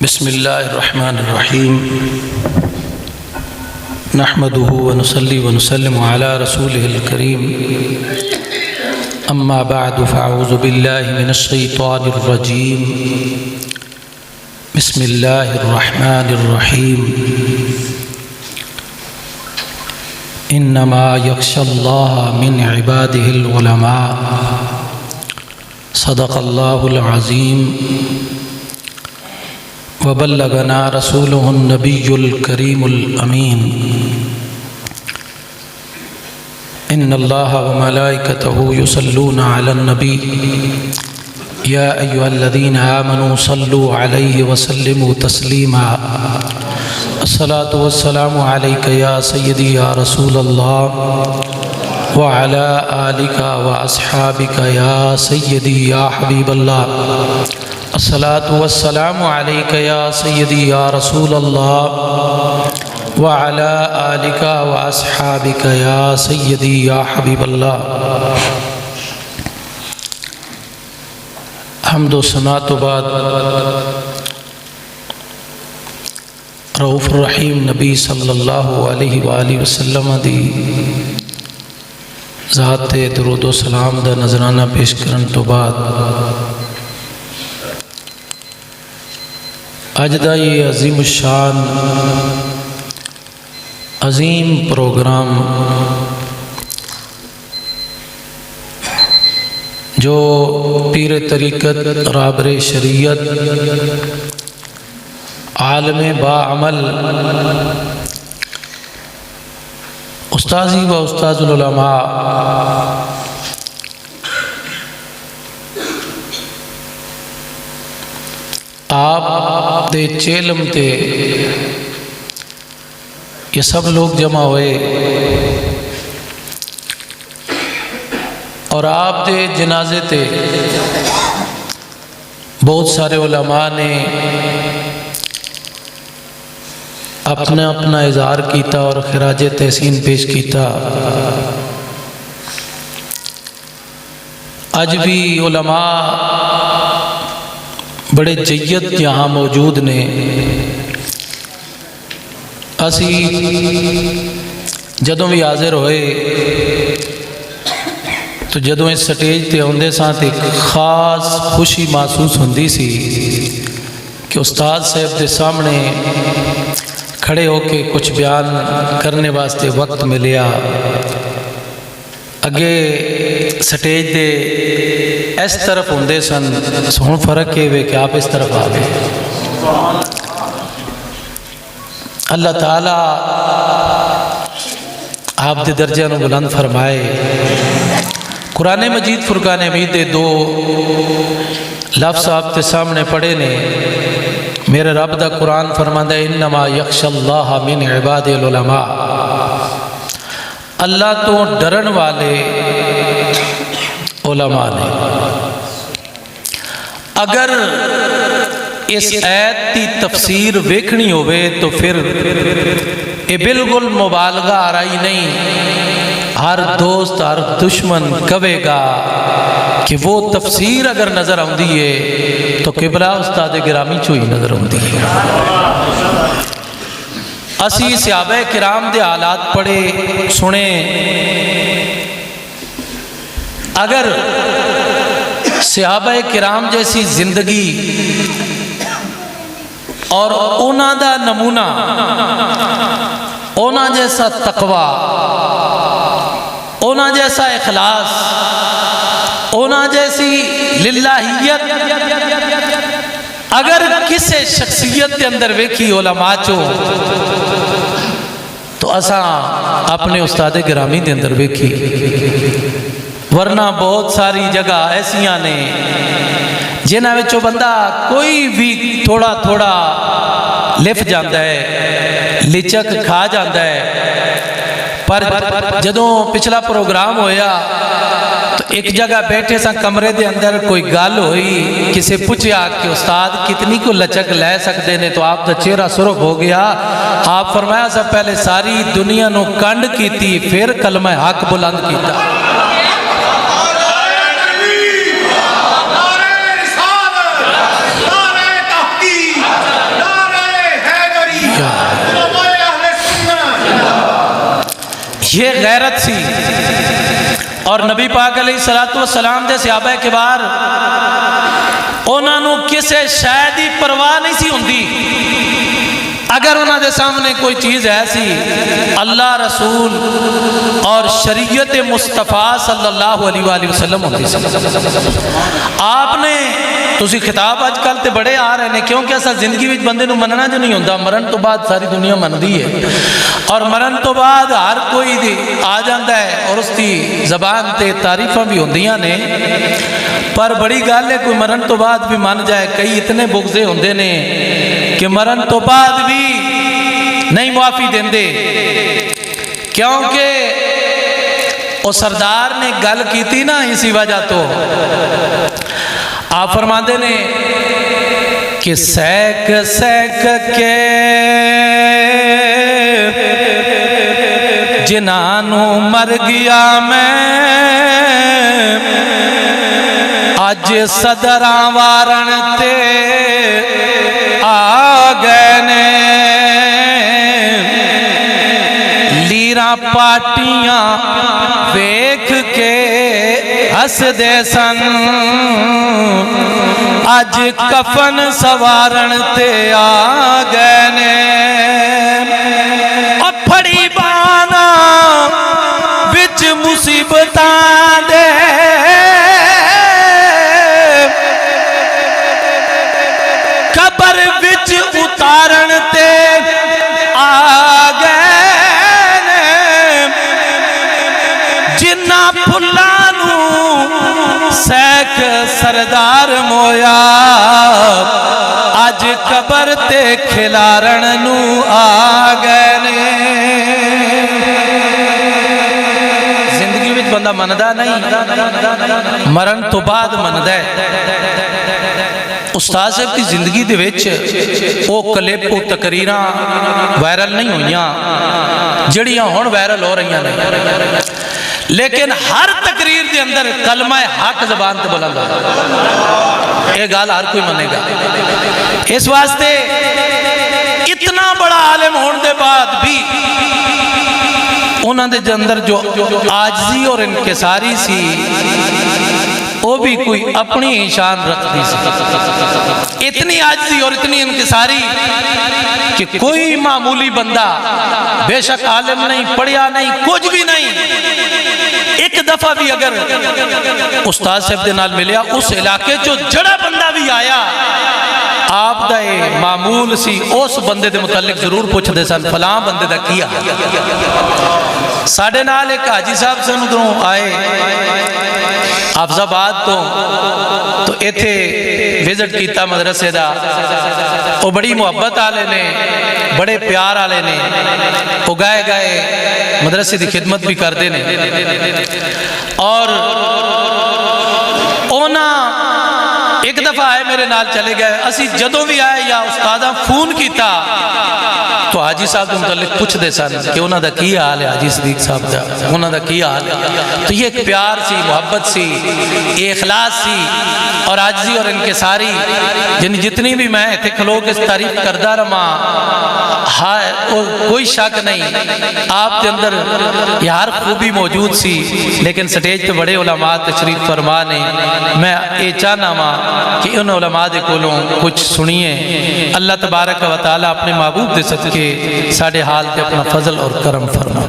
بسم اللہ الرحمن الرحیم نحمده ونصلی ونسلم علی رسولہ الکریم اما بعد فاعوذ باللہ من الشیطان الرجیم بسم اللہ الرحمن الرحیم انما یخشی اللہ من عبادہ العلماء صدق اللہ العظیم وبلغنا رسوله النبی الکریم الامین ان اللہ وملائکته یصلون علی النبی یا ایھا الذین آمنوا صلوا علیہ وسلموا تسلیما الصلاة والسلام علیک یا سیدی یا رسول اللہ وعلی آلک واصحابک یا سیدی یا حبیب اللہ الصلاة والسلام علیک یا سیدی یا رسول اللہ وعلی آلک واصحابک یا سیدی یا حبیب اللہ۔ حمد و ثنا تو بعد رؤوف الرحیم نبی صلی اللہ علیہ وآلہ وسلم دی ذات درود و سلام دا نذرانہ پیش کرن تو بعد اج دا یہ عظیم الشان عظیم پروگرام جو پیر طریقت رابر شریعت عالم باعمل استاذی و استاذ العلماء آپ دے چیلم تے یہ سب لوگ جمع ہوئے اور آپ دے جنازے تے بہت سارے علماء نے اپنا اپنا اظہار کیتا اور خراج تحسین پیش کیتا۔ آج بھی علماء بڑے جید یہاں موجود نے، اسی جدوں بھی حاضر ہوئے تو جدوں اس سٹیج تے ہوندے ساتھ ایک خاص خوشی محسوس ہوندی سی کہ استاد صاحب دے سامنے کھڑے ہو کے کچھ بیان کرنے واسطے وقت ملیا۔ اگے سٹیج دے اس طرف ہوندے سن، سون فرق ہے کہ آپ اس طرف آ گئے۔ اللہ تعالیٰ آپ دے درجہ نو بلند فرمائے۔ قرآن مجید فرقان حمید دے دو لفظ آپ کے سامنے پڑھے نے۔ میرے رب دا قرآن فرماندا ہے انما یخشی اللہ من عباد العلماء، اللہ تو ڈرن والے علماء نے۔ اگر اس آیت کی تفسیر ویکھنی ہوئے تو پھر یہ بالکل مبالغہ آرائی نہیں، ہر دوست ہر دشمن کہے گا کہ وہ تفسیر اگر نظر آندی ہے تو قبلہ استاد گرامی چوئی نظر آندی ہے۔ اسی صحابہ کرام دے حالات پڑھے سنے، اگر صحابہ کرام جیسی زندگی اور اونا دا نمونہ، اونا جیسا تقوی، اونا جیسا اخلاص، اونا جیسی للہیت اگر کسے شخصیت کے اندر ویکھی علماء چو تو اساں اپنے استاد گرامی دے اندر ویکھی۔ ورنہ بہت ساری جگہ ایسیاں نے جنہاں وچوں بندہ کوئی بھی تھوڑا تھوڑا لف جاندہ ہے، لچک کھا جاندہ ہے۔ پر جدوں پچھلا پروگرام ہویا تو ایک جگہ بیٹھے سا کمرے دے اندر کوئی گل ہوئی، کسے پوچھیا کہ استاد کتنی کو لچک لے سکتے نے، تو آپ دا چہرہ سرخ ہو گیا۔ آپ فرمایا سا پہلے ساری دنیا نو کنڈ کیتی پھر کلمہ حق بلند کیتا۔ یہ غیرت سی. اور نبی پاک علیہ الصلوۃ والسلام دے صحابہ کبار انہاں نو کسے شے دی پرواہ نہیں سی ہوندی. اگر انہاں دے سامنے کوئی چیز ایسی اللہ رسول اور شریعت مصطفیٰ صلی اللہ علیہ وآلہ وسلم ہوتی سی. آپ نے تسی خطاب اج کل تے بڑے آ رہے ہیں کیونکہ ایسا زندگی وچ بندے نو مننا جو نہیں ہوندا. مرن تو بعد ساری دنیا مندی ہے اور مرن تو بعد ہر کوئی دی آ جاندا ہے اور اس دی زبان تے تعریفاں بھی ہوندیاں نے. پر بڑی گل ہے کوئی مرن تو بعد بھی من جائے. کئی اتنے بغضے ہوندے نے کہ مرن تو بعد بھی نہیں معافی دیندے کیونکہ وہ سردار نے گل کیتی نا اسی وجہ تو. آپ فرماندے نے کہ سیک سیک کے جنانوں مر گیا میں اج صدراں وارن تے آ گئے نے لیراں پاٹیاں ویکھ کے ہس دے سن اج کفن سوارن تے آ گئے نے او پھڑی بانا وچ مصیبتاں دے قبر وچ اتارن تے آ گئے نے جنہ پھلاں نو سیک سردار مویا اج قبر تے کھلارن نو آ گئے نے. زندگی وچ بندہ مندا نہیں مرن تو بعد مندا ہے. استاد صاحب کی زندگی دے وچ او کلپ او تقریراں وائرل نہیں ہوئیاں جڑیاں ہن وائرل ہو رہی ہیں لیکن ہر تقریر دے اندر کلمہ حق زبان تے بلند ہے. یہ گال ہر کوئی منے گا. اس واسطے اتنا بڑا عالم ہون دے بعد بھی انہاں دے اندر جو عاجزی اور انکساری سی وہ بھی کوئی اپنی شان رکھتی سی. اتنی عاجزی اور اتنی انکساری کہ کوئی معمولی بندہ بے شک عالم نہیں پڑھیا نہیں کچھ بھی نہیں ایک دفعہ بھی اگر استاد صاحب دے نال ملیا اس علاقے جو جڑا بندہ بھی آیا آپ دا معمول سی اس بندے دے متعلق ضرور پوچھ دے سن فلاں بندے دا کیا. ساڑھے نال ایک حاجی صاحب سے ادھروں آئے حافظ آباد تو ایتھے وزٹ کیتا مدرسے دا. وہ بڑی محبت آلے نے بڑے پیار آلے نے وہ گائے گائے مدرسے دی خدمت بھی کر دے نے اور اونا ایک دفعہ آئے میرے نال چلے گئے. اسی جدوں بھی آئے یا استادہ فون کیتا تو حاجی صاحب کے متعلق پوچھ دے سن کہ انہاں دا کی حال ہے حاجی صدیق صاحب دا انہاں دا کی حال ہے. تو یہ ایک پیار سی محبت سی یہ اخلاص سی اور عاجزی اور انکساری جتنی بھی میں اتنے کھلو کے تعریف کردہ رہا کوئی شک نہیں آپ کے اندر یہ ہر خوبی موجود سی. لیکن سٹیج پہ بڑے علماء تشریف فرما نے میں یہ چاہنا ہاں کہ ان علماء دے کولوں کچھ سنیے. اللہ تبارک و تعالیٰ اپنے محبوب دے صدقے ساڑھے حال پہ اپنا فضل اور کرم فرما.